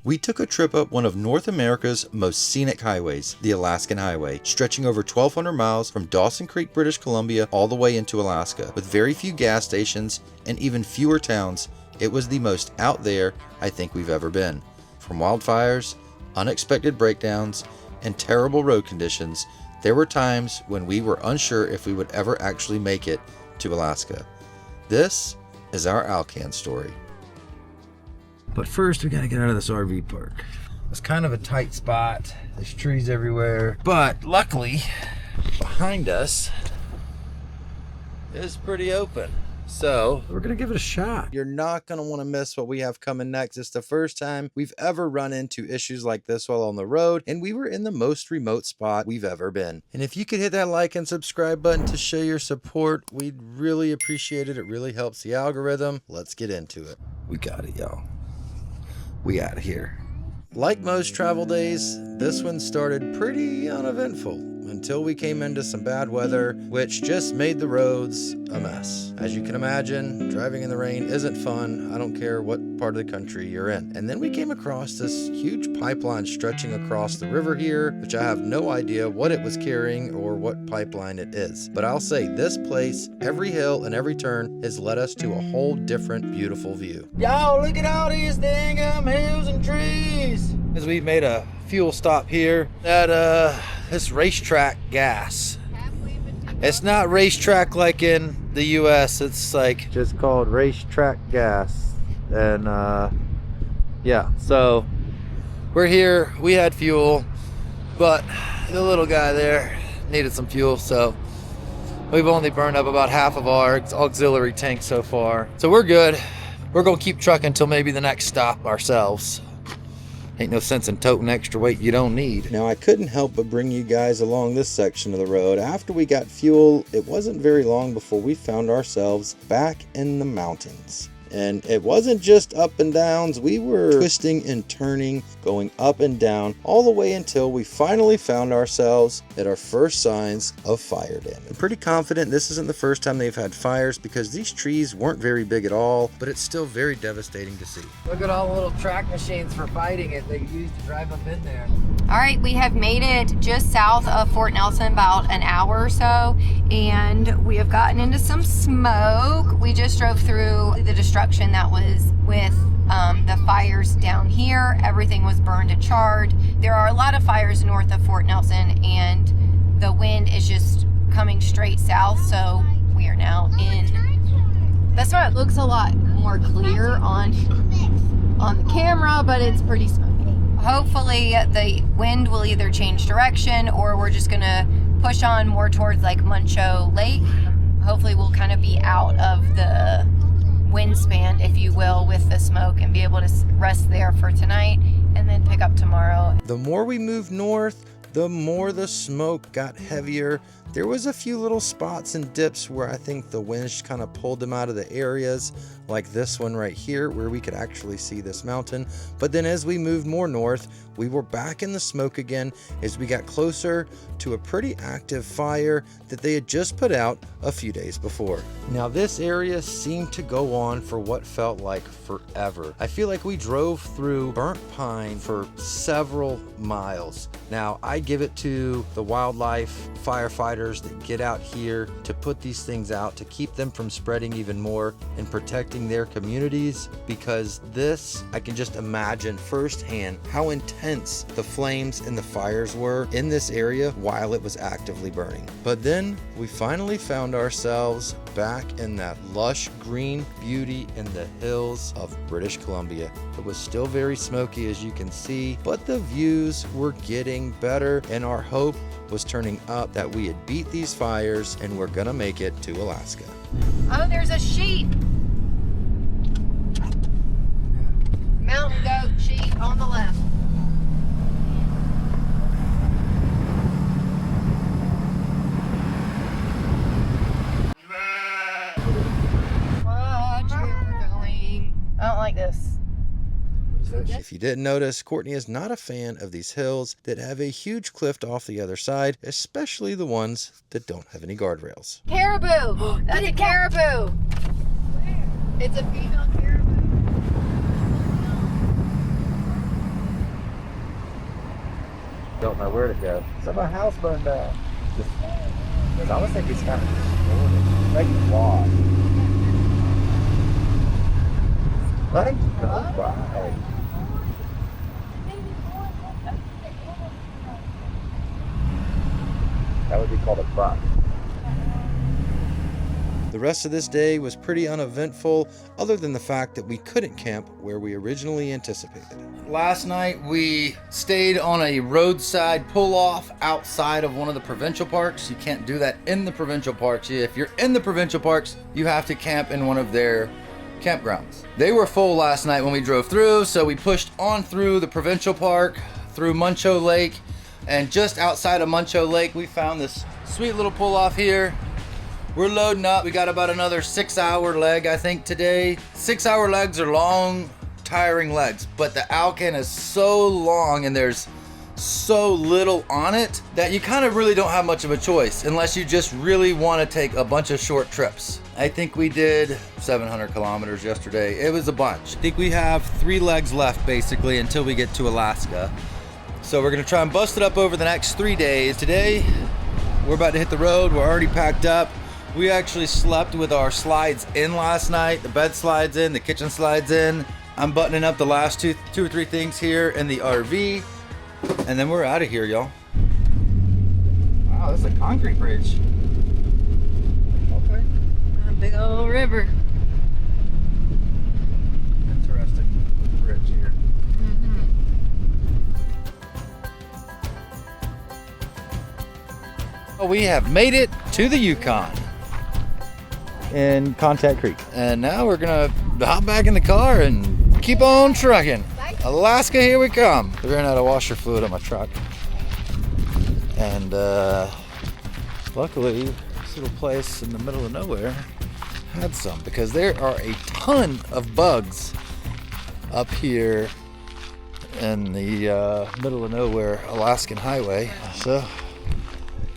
We took a trip up one of North America's most scenic highways, the Alaskan Highway, stretching over 1,200 miles from Dawson Creek, British Columbia, all the way into Alaska. With very few gas stations and even fewer towns, it was the most out there I think we've ever been. From wildfires, unexpected breakdowns, and terrible road conditions, there were times when we were unsure if we would ever actually make it to Alaska. This is our Alcan story. But first, we gotta get out of this RV park. It's kind of a tight spot. There's trees everywhere. But luckily, behind us is pretty open. So we're gonna give it a shot. You're not gonna wanna miss what we have coming next. It's the first time we've ever run into issues like this while on the road, and we were in the most remote spot we've ever been. And if you could hit that like and subscribe button to show your support, we'd really appreciate it. It really helps the algorithm. Let's get into it. We got it, y'all. We out of here. Like most travel days, this one started pretty uneventful until we came into some bad weather, which just made the roads a mess. As you can imagine, driving in the rain isn't fun. I don't care what part of the country you're in. And then we came across this huge pipeline stretching across the river here, which I have no idea what it was carrying or what pipeline it is. But I'll say this place, every hill and every turn, has led us to a whole different beautiful view. Y'all, look at all these dang hills and trees. As we made a fuel stop here at this racetrack gas. It's not racetrack like in the US, it's like just called racetrack gas. And yeah, so we're here. We had fuel, but the little guy there needed some fuel, so we've only burned up about half of our auxiliary tank so far. So we're good. We're gonna keep trucking until maybe the next stop ourselves. Ain't no sense in toting extra weight you don't need. Now, I couldn't help but bring you guys along this section of the road. After we got fuel, it wasn't very long before we found ourselves back in the mountains. And it wasn't just up and downs. We were twisting and turning, going up and down, all the way until we finally found ourselves at our first signs of fire damage. I'm pretty confident this isn't the first time they've had fires because these trees weren't very big at all, but it's still very devastating to see. Look at all the little track machines for fighting it they use to drive up in there. All right, we have made it just south of Fort Nelson, about an hour or so, and we have gotten into some smoke. We just drove through the destruction that was with the fires down here. Everything was burned and charred. There are a lot of fires north of Fort Nelson, and the wind is just coming straight south, so we are now in the smoke. It looks a lot more clear on the camera, but it's pretty smoky. Hopefully the wind will either change direction or we're just gonna push on more towards like Muncho Lake. Hopefully we'll kind of be out of the wind span, if you will, with the smoke and be able to rest there for tonight and then pick up tomorrow. The more we moved north, the more the smoke got heavier. There was a few little spots and dips where I think the wind kind of pulled them out of the areas, like this one right here where we could actually see this mountain. But then as we moved more north, we were back in the smoke again as we got closer to a pretty active fire that they had just put out a few days before. Now this area seemed to go on for what felt like forever. I feel like we drove through burnt pine for several miles. Now I give it to the wildlife firefighters that get out here to put these things out, to keep them from spreading even more and protecting their communities, because this, I can just imagine firsthand how intense the flames and the fires were in this area while it was actively burning. But then we finally found ourselves back in that lush green beauty in the hills of British Columbia. It was still very smoky, as you can see, but the views were getting better, and our hope was turning up that we had beat these fires and we're gonna make it to Alaska. Oh, there's a sheep. Mountain goat sheep on the left. Watch where we're going. I don't like this. If you didn't notice, Courtney is not a fan of these hills that have a huge cliff off the other side, especially the ones that don't have any guardrails. Caribou! That's a caribou! Where? It's a female caribou. Don't know where to go. So my house burned down. I almost think it's kind of distorted. Like lost. Let him go by. That would be called a buck. The rest of this day was pretty uneventful, other than the fact that we couldn't camp where we originally anticipated. Last night we stayed on a roadside pull-off outside of one of the provincial parks. You can't do that in the provincial parks. If you're in the provincial parks, you have to camp in one of their campgrounds. They were full last night when we drove through, so we pushed on through the provincial park, through Muncho Lake, and just outside of Muncho Lake, we found this sweet little pull-off here. We're loading up. We got about another 6-hour leg, I think, today. 6-hour legs are long, tiring legs, but the Alcan is so long and there's so little on it that you kind of really don't have much of a choice unless you just really want to take a bunch of short trips. I think we did 700 kilometers yesterday. It was a bunch. I think we have 3 legs left basically until we get to Alaska. So we're gonna try and bust it up over the next 3 days. Today, we're about to hit the road. We're already packed up. We actually slept with our slides in last night. The bed slides in, the kitchen slides in. I'm buttoning up the last two or three things here in the RV. And then we're out of here, y'all. Wow, this is a concrete bridge. Okay. A big old river. Interesting bridge here. Well, we have made it to the Yukon in Contact Creek. And now we're gonna hop back in the car and keep on trucking. Alaska, here we come. We ran out of washer fluid on my truck. And luckily, this little place in the middle of nowhere had some, because there are a ton of bugs up here in the middle of nowhere Alaskan Highway. So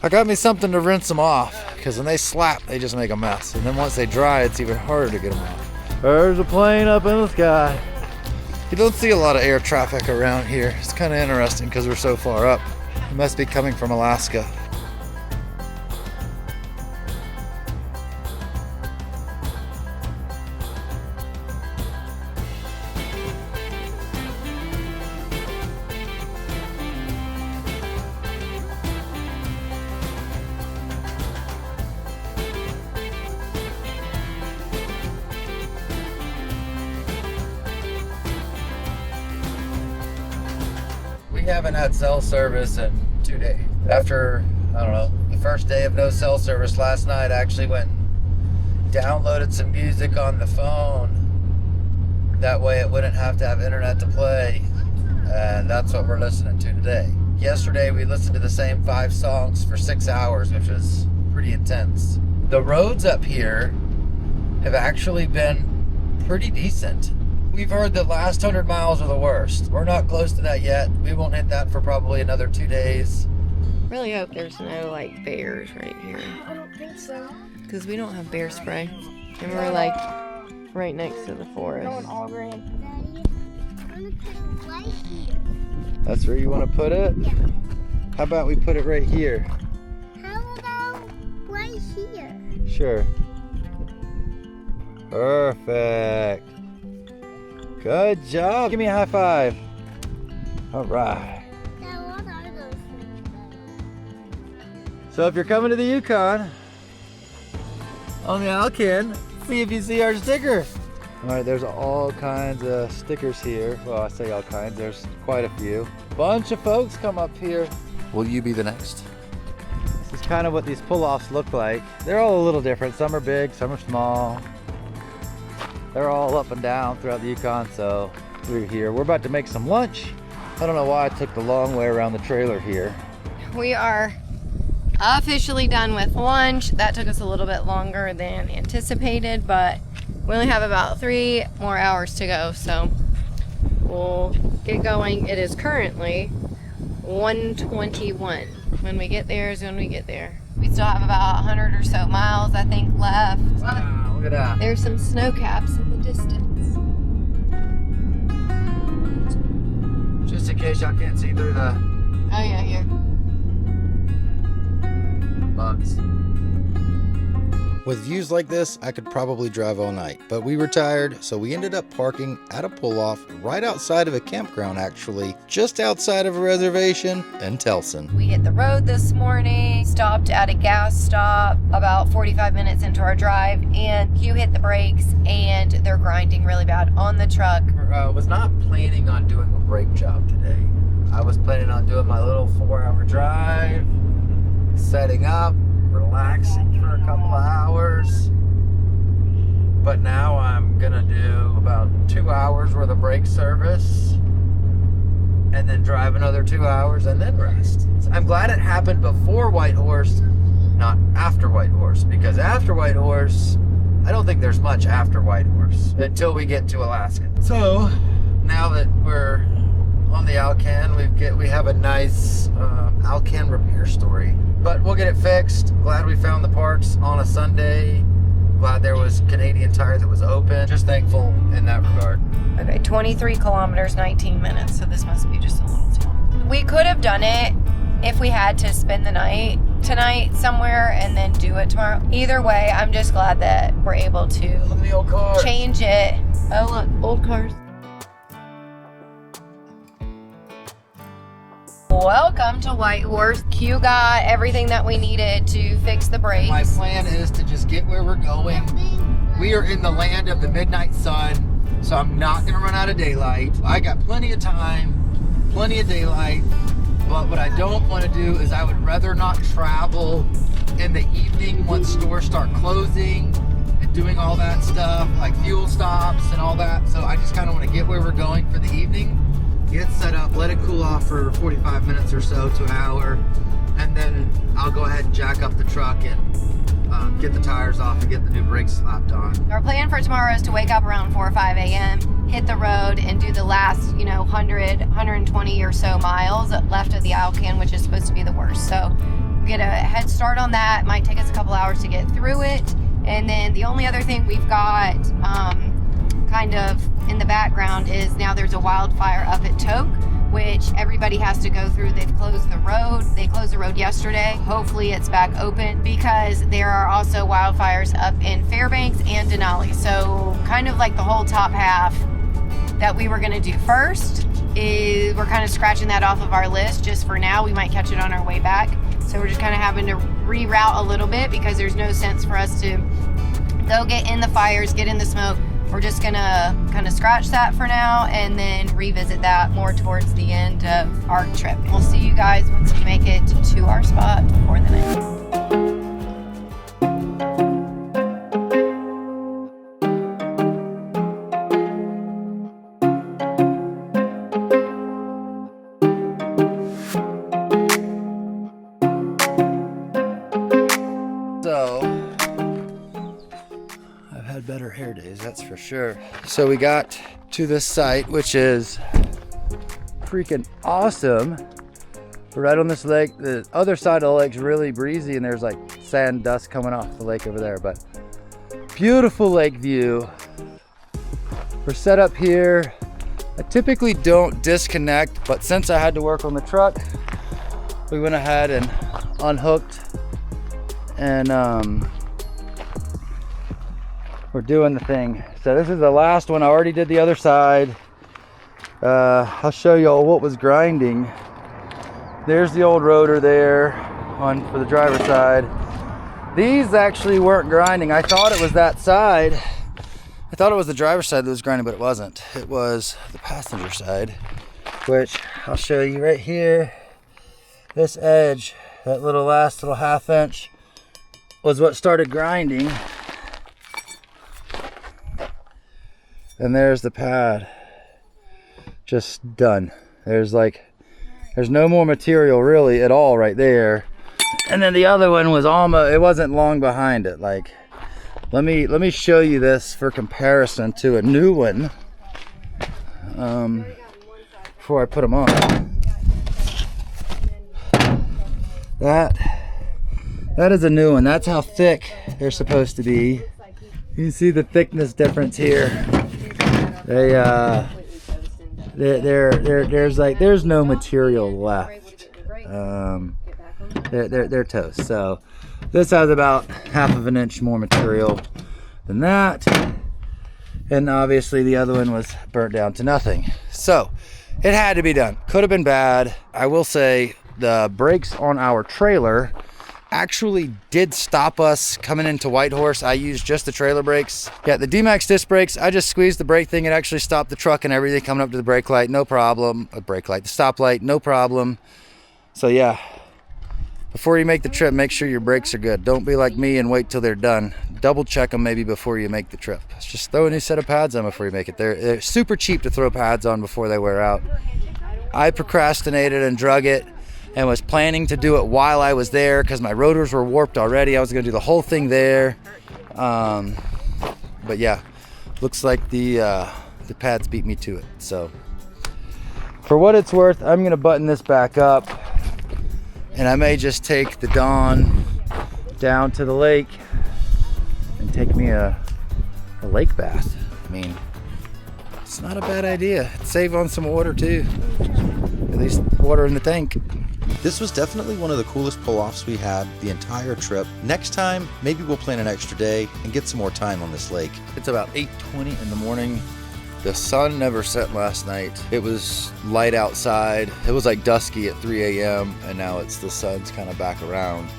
I got me something to rinse them off, because when they slap, they just make a mess. And then once they dry, it's even harder to get them off. There's a plane up in the sky. You don't see a lot of air traffic around here. It's kind of interesting because we're so far up. It must be coming from Alaska. We haven't had cell service in 2 days. After, I don't know, the first day of no cell service last night, I actually went and downloaded some music on the phone. That way it wouldn't have to have internet to play. And that's what we're listening to today. Yesterday we listened to the same 5 songs for 6 hours, which was pretty intense. The roads up here have actually been pretty decent. We've heard the last 100 miles are the worst. We're not close to that yet. We won't hit that for probably another 2 days. Really hope there's no like bears right here, I don't think so. because we don't have bear spray, and we're like right next to the forest. Going all green. Daddy, I'm gonna put it right here. That's where you want to put it? Yeah. How about we put it right here? How about right here? Sure. Perfect. Good job. Give me a high five. All right. Now what are those things, Daddy? So if you're coming to the Yukon on the Alcan, see if you see our sticker. All right, there's all kinds of stickers here. Well, I say all kinds, there's quite a few. Bunch of folks come up here. Will you be the next? This is kind of what these pull-offs look like. They're all a little different. Some are big, some are small. They're all up and down throughout the Yukon, so we're here. We're about to make some lunch. I don't know why I took the long way around the trailer here. We are officially done with lunch. That took us a little bit longer than anticipated, but we only have about 3 more hours to go, so we'll get going. It is currently 1:21. When we get there is when we get there. We still have about 100 or so miles, I think, left. Wow, look at that. There's some snow caps in the distance. Just in case y'all can't see through the Oh yeah, here. Bugs. With views like this, I could probably drive all night, but we were tired, so we ended up parking at a pull-off right outside of a campground actually, just outside of a reservation in Telson. We hit the road this morning, stopped at a gas stop about 45 minutes into our drive, and Hugh hit the brakes and they're grinding really bad on the truck. Was not planning on doing a brake job today. I was planning on doing my little 4-hour drive, setting up, relaxing for a couple of hours. But now I'm gonna do about 2 hours worth of brake service and then drive another 2 hours and then rest. I'm glad it happened before Whitehorse, not after Whitehorse, because after Whitehorse, I don't think there's much after Whitehorse until we get to Alaska. So now that we're on the Alcan, we have a nice Alcan repair story. But we'll get it fixed. Glad we found the parts on a Sunday. Glad there was Canadian Tire that was open. Just thankful in that regard. Okay, 23 kilometers, 19 minutes, so this must be just a little town. We could have done it if we had to spend the night tonight somewhere and then do it tomorrow. Either way, I'm just glad that we're able to Look at the old car. change it. Oh look, old cars. Welcome to Whitehorse. Q got everything that we needed to fix the brakes. My plan is to just get where we're going. We are in the land of the midnight sun, so I'm not gonna run out of daylight. I got plenty of time, plenty of daylight, but what I don't want to do is I would rather not travel in the evening once stores start closing and doing all that stuff, like fuel stops and all that. So I just kind of want to get where we're going for the evening, get set up, let it cool off for 45 minutes or so to an hour, and then I'll go ahead and jack up the truck and get the tires off and get the new brakes slapped on. Our plan for tomorrow is to wake up around 4 or 5 a.m., hit the road, and do the last, 100, 120 or so miles left of the Alcan, which is supposed to be the worst. So get a head start on that. Might take us a couple hours to get through it. And then the only other thing we've got kind of in the background is now there's a wildfire up at Toke, which everybody has to go through. They've closed the road. They closed the road yesterday. Hopefully it's back open because there are also wildfires up in Fairbanks and Denali. So kind of like the whole top half that we were gonna do first is we're kind of scratching that off of our list just for now. We might catch it on our way back. So we're just kind of having to reroute a little bit because there's no sense for us to go get in the fires, get in the smoke. We're just gonna kind of scratch that for now and then revisit that more towards the end of our trip. We'll see you guys once we make it to our spot for the night. So, I've had better hair days, that's for sure. So we got to this site, which is freaking awesome. We're right on this lake. The other side of the lake's really breezy and there's like sand dust coming off the lake over there, but beautiful lake view. We're set up here. I typically don't disconnect, but since I had to work on the truck, we went ahead and unhooked and we're doing the thing. So this is the last one. I already did the other side. I'll show you all what was grinding. There's the old rotor there on for the driver's side. These actually weren't grinding. I thought it was that side. I thought it was the driver's side that was grinding, but it wasn't. It was the passenger side, which I'll show you right here. This edge, that last little ½ inch, was what started grinding. And there's the pad, just done. There's no more material really at all right there. And then the other one was almost, it wasn't long behind it. Like, let me show you this for comparison to a new one before I put them on. That is a new one. That's how thick they're supposed to be. You can see the thickness difference here. There's no material left they're toast. So this has about 1/2 inch more material than that, and obviously the other one was burnt down to nothing. So it had to be done. Could have been bad. I will say the brakes on our trailer actually did stop us coming into Whitehorse. I used just the trailer brakes. Yeah, the D-Max disc brakes, I just squeezed the brake thing. It actually stopped the truck and everything coming up to the brake light, no problem. The stoplight, no problem. So yeah, before you make the trip, make sure your brakes are good. Don't be like me and wait till they're done. Double check them maybe before you make the trip. Just throw a new set of pads on before you make it. They're super cheap to throw pads on before they wear out. I procrastinated and drug it and was planning to do it while I was there because my rotors were warped already. I was going to do the whole thing there. But yeah, looks like the pads beat me to it. So for what it's worth, I'm going to button this back up, and I may just take the Dawn down to the lake and take me a lake bath. I mean, it's not a bad idea. Save on some water too. At least water in the tank. This was definitely one of the coolest pull-offs we had the entire trip. Next time, maybe we'll plan an extra day and get some more time on this lake. It's about 8:20 in the morning. The sun never set last night. It was light outside. It was like dusky at 3 a.m. and now the sun's kind of back around.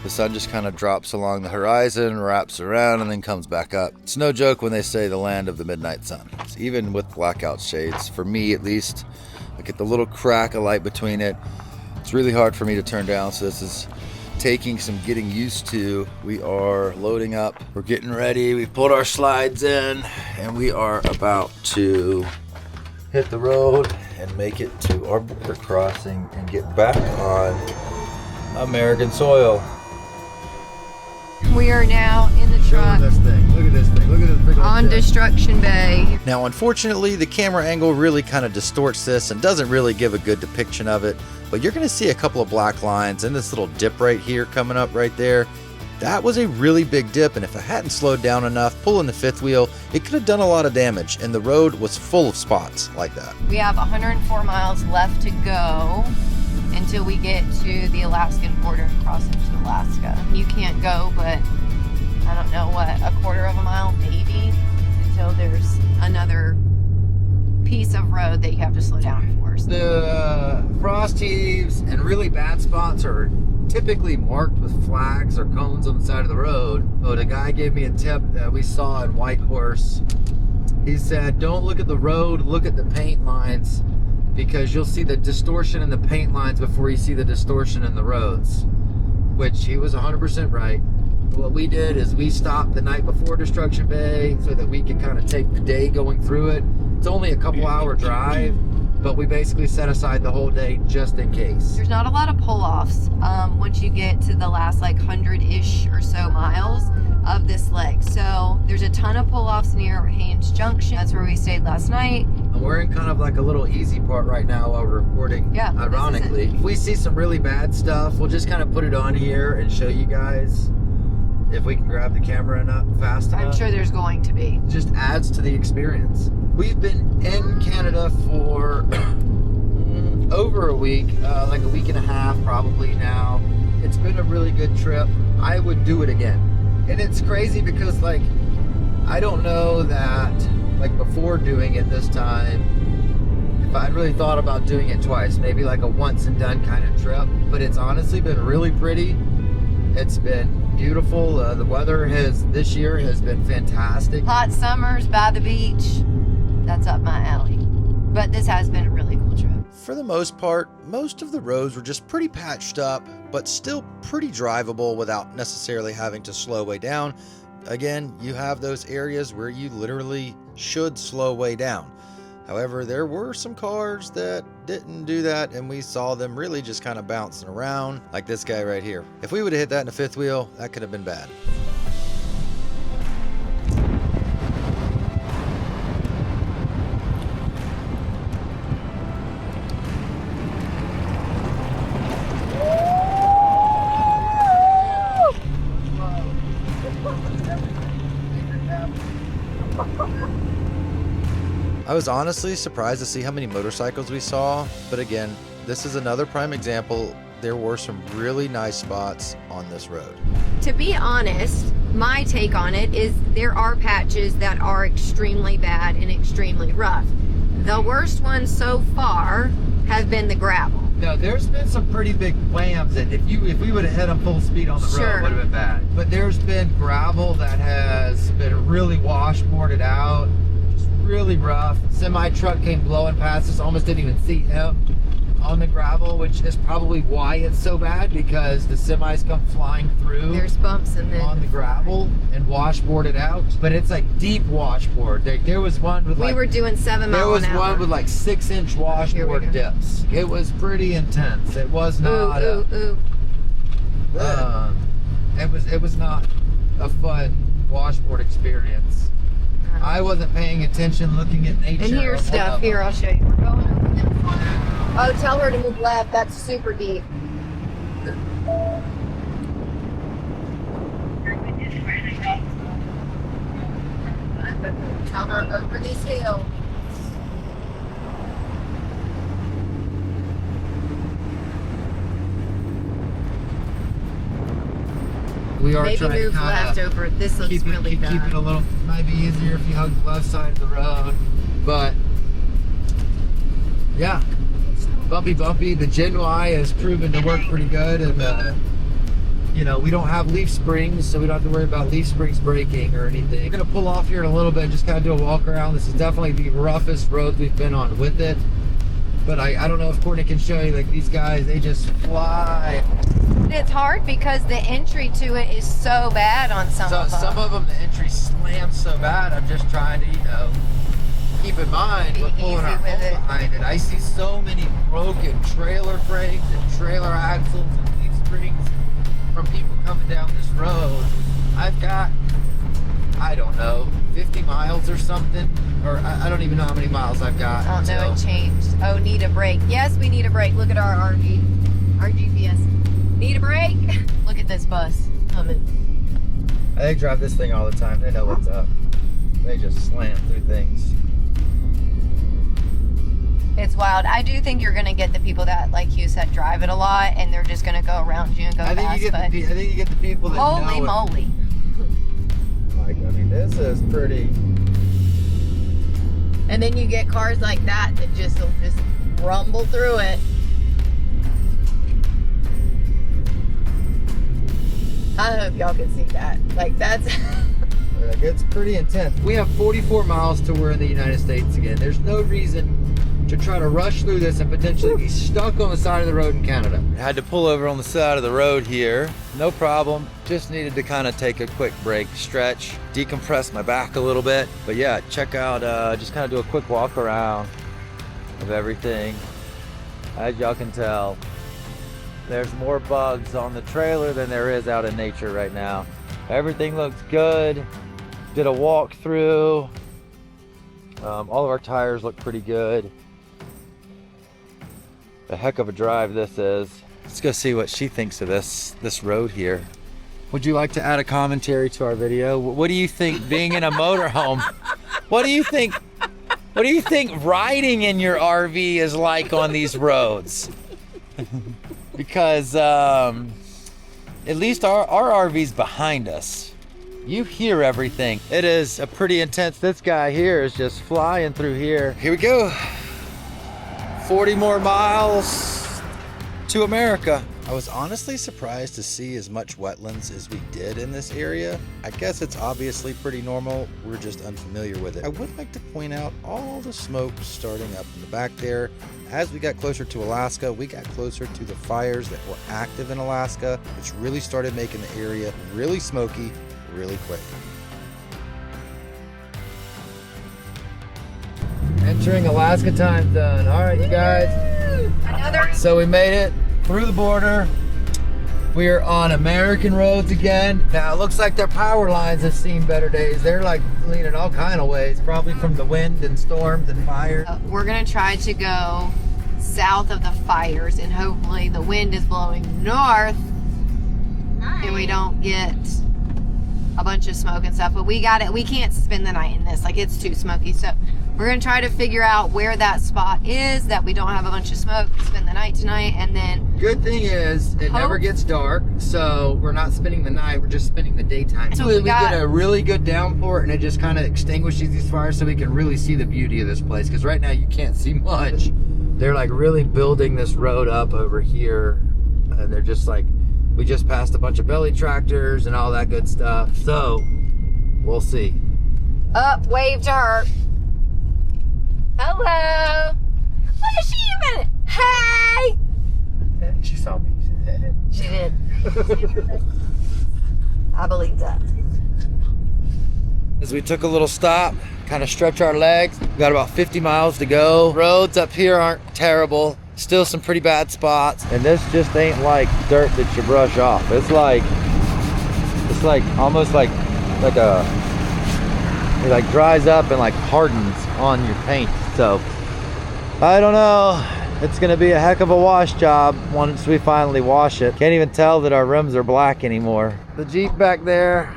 The sun just kind of drops along the horizon, wraps around, and then comes back up. It's no joke when they say the land of the midnight sun. Even with blackout shades, for me at least, I get the little crack of light between it. It's really hard for me to turn down, so this is taking some getting used to. We are loading up. We're getting ready. We pulled our slides in, and we are about to hit the road and make it to our border crossing and get back on American soil. We are now in the truck Look at this thing. Look at this thing. Look at this big old on jet. Destruction Bay. Now, unfortunately, the camera angle really kind of distorts this and doesn't really give a good depiction of it, but you're going to see a couple of black lines and this little dip right here coming up right there. That was a really big dip, and if I hadn't slowed down enough pulling the fifth wheel, it could have done a lot of damage, and the road was full of spots like that. We have 104 miles left to go until we get to the Alaskan border and cross into Alaska. You can't go, but I don't know what, a quarter of a mile maybe, until there's another piece of road that you have to slow down for. The frost heaves and really bad spots are typically marked with flags or cones on the side of the road. But a guy gave me a tip that we saw in Whitehorse. He said, don't look at the road, look at the paint lines, because you'll see the distortion in the paint lines before you see the distortion in the roads, which he was 100% right. What we did is we stopped the night before Destruction Bay so that we could kind of take the day going through it. It's only a couple hour drive, but we basically set aside the whole day just in case. There's not a lot of pull-offs once you get to the last like 100-ish or so miles of this leg. So there's a ton of pull-offs near Haynes Junction. That's where we stayed last night. And we're in kind of like a little easy part right now while we're recording. Yeah, ironically, if we see some really bad stuff, we'll just kind of put it on here and show you guys if we can grab the camera enough fast enough. I'm sure there's going to be. It just adds to the experience. We've been in Canada for over a week, like a week and a half probably now. It's been a really good trip. I would do it again. And it's crazy because like, I don't know that like before doing it this time, if I'd really thought about doing it twice, maybe like a once and done kind of trip, but it's honestly been really pretty. It's been beautiful. The weather this year has been fantastic. Hot summers by the beach, that's up my alley. But this has been a really cool trip. For the most part, most of the roads were just pretty patched up, but still pretty drivable without necessarily having to slow way down. Again, you have those areas where you literally should slow way down. However, there were some cars that didn't do that, and we saw them really just kind of bouncing around, like this guy right here. If we would have hit that in the fifth wheel, that could have been bad. I was honestly surprised to see how many motorcycles we saw, but again, this is another prime example there were some really nice spots on this road. To be honest, my take on it is there are patches that are extremely bad and extremely rough. The worst ones so far have been the gravel. No, there's been some pretty big whams that if we would have hit them full speed on the road, it would have been bad. But there's been gravel that has been really washboarded out, just really rough. Semi truck came blowing past us, almost didn't even see him on the gravel, which is probably why it's so bad, because the semis come flying through. There's bumps in on the gravel and washboarded out, but it's like deep washboard. There was one with we were doing 7 miles an hour. There was one with like 6-inch washboard dips. It was pretty intense. It was not. It was not a fun washboard experience. I wasn't paying attention, looking at nature. And here's stuff. Here, I'll show you. We're going over this one. Oh, tell her to move left. That's super deep. Tell her over this hill. We are maybe trying move to left over. This looks really bad. Keep it a little. Might be easier if you hug the left side of the road, but yeah, bumpy. The Gen Y has proven to work pretty good, and you know, we don't have leaf springs, so we don't have to worry about leaf springs breaking or anything. We're gonna pull off here in a little bit, just kind of do a walk around. This is definitely the roughest road we've been on with it, but I don't know if Courtney can show you. Like, these guys, they just fly. It's hard because the entry to it is so bad on some of them. Some of them, the entry slams so bad. I'm just trying to, you know, keep in mind we're pulling our home behind it. I see so many broken trailer frames and trailer axles and leaf springs from people coming down this road. I've got, I don't know, 50 miles or something, or I don't even know how many miles I've got. Oh no, it changed. Oh, need a break. Yes, we need a break. Look at our GPS. Need a break? Look at this bus coming. They drive this thing all the time. They know what's up. They just slam through things. It's wild. I do think you're gonna get the people that, like Hugh said, drive it a lot, and they're just gonna go around you and go fast. I think you get the people that holy know moly! Like, I mean, this is pretty. And then you get cars like that that will just rumble through it. I hope y'all can see that. Like, that's. Like, it's pretty intense. We have 44 miles till we're in the United States again. There's no reason to try to rush through this and potentially be stuck on the side of the road in Canada. I had to pull over on the side of the road here. No problem. Just needed to kind of take a quick break, stretch, decompress my back a little bit. But yeah, check out, just kind of do a quick walk around of everything. As y'all can tell, there's more bugs on the trailer than there is out in nature right now. Everything looks good. Did a walk through. All of our tires look pretty good. A heck of a drive this is. Let's go see what she thinks of this road here. Would you like to add a commentary to our video? What do you think being in a motorhome? What do you think? What do you think riding in your RV is like on these roads? Because at least our RV's behind us. You hear everything. It is a pretty intense. This guy here is just flying through here. Here we go. 40 more miles to America. I was honestly surprised to see as much wetlands as we did in this area. I guess it's obviously pretty normal. We're just unfamiliar with it. I would like to point out all the smoke starting up in the back there. As we got closer to Alaska, we got closer to the fires that were active in Alaska, which really started making the area really smoky really quick. Entering Alaska time zone. All right, you guys. So we made it through the border. We are on American roads again. Now it looks like their power lines have seen better days. They're like leaning all kind of ways, probably from the wind and storms and fire. We're gonna try to go south of the fires, and hopefully the wind is blowing north and we don't get a bunch of smoke and stuff. But we can't spend the night in this. Like, it's too smoky. So We're gonna try to figure out where that spot is that we don't have a bunch of smoke, spend the night tonight, and then Good thing is it never gets dark, so we're not spending the night, we're just spending the daytime. So So we got- get a really good downpour and it just kind of extinguishes these fires so we can really see the beauty of this place, because right now you can't see much. They're like really building this road up over here, and they're just like, we just passed a bunch of belly tractors and all that good stuff, so we'll see. up, wave to her. Hello. What is she even? Hey. She saw me. She did. I believe that. As we took a little stop, kind of stretch our legs. We got about 50 miles to go. Roads up here aren't terrible. Still some pretty bad spots. And this just ain't like dirt that you brush off. It's like almost like it like dries up and like hardens on your paint. So I don't know. It's gonna be a heck of a wash job once we finally wash it. Can't even tell that our rims are black anymore. The Jeep back there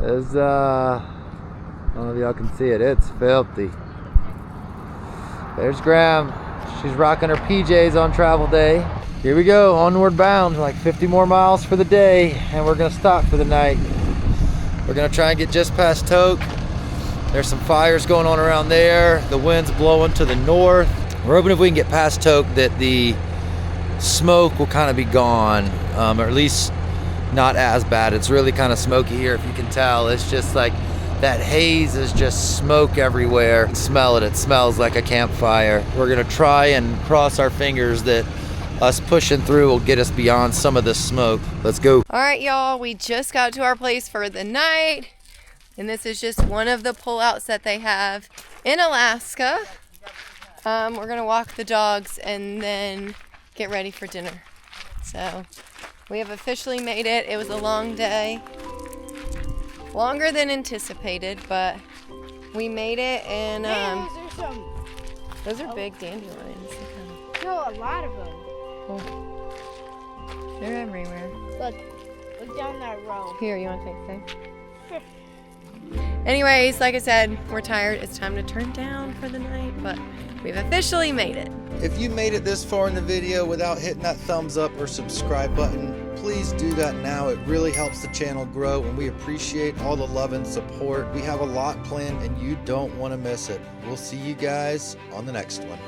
is I don't know if y'all can see it. It's filthy. There's Graham. She's rocking her PJs on travel day. Here we go, onward bound, like 50 more miles for the day, and we're gonna stop for the night. We're gonna try and get just past Toke. There's some fires going on around there. The wind's blowing to the north. We're hoping if we can get past Toke that the smoke will kind of be gone, or at least not as bad. It's really kind of smoky here, if you can tell. It's just like that haze is just smoke everywhere. Smell it. It smells like a campfire. We're gonna try and cross our fingers that us pushing through will get us beyond some of this smoke. Let's go. All right, y'all, we just got to our place for the night, and this is just one of the pullouts that they have in Alaska. We're gonna walk the dogs and then get ready for dinner. So we have officially made it. It was a long day, longer than anticipated, but we made it. And those are big dandelions. No, a lot of them. They're everywhere. Look down that row. Here, you want to take a thing? Anyways, like I said, we're tired. It's time to turn down for the night, but we've officially made it. If you made it this far in the video without hitting that thumbs up or subscribe button, please do that now. It really helps the channel grow, and we appreciate all the love and support. We have a lot planned and you don't want to miss it. We'll see you guys on the next one.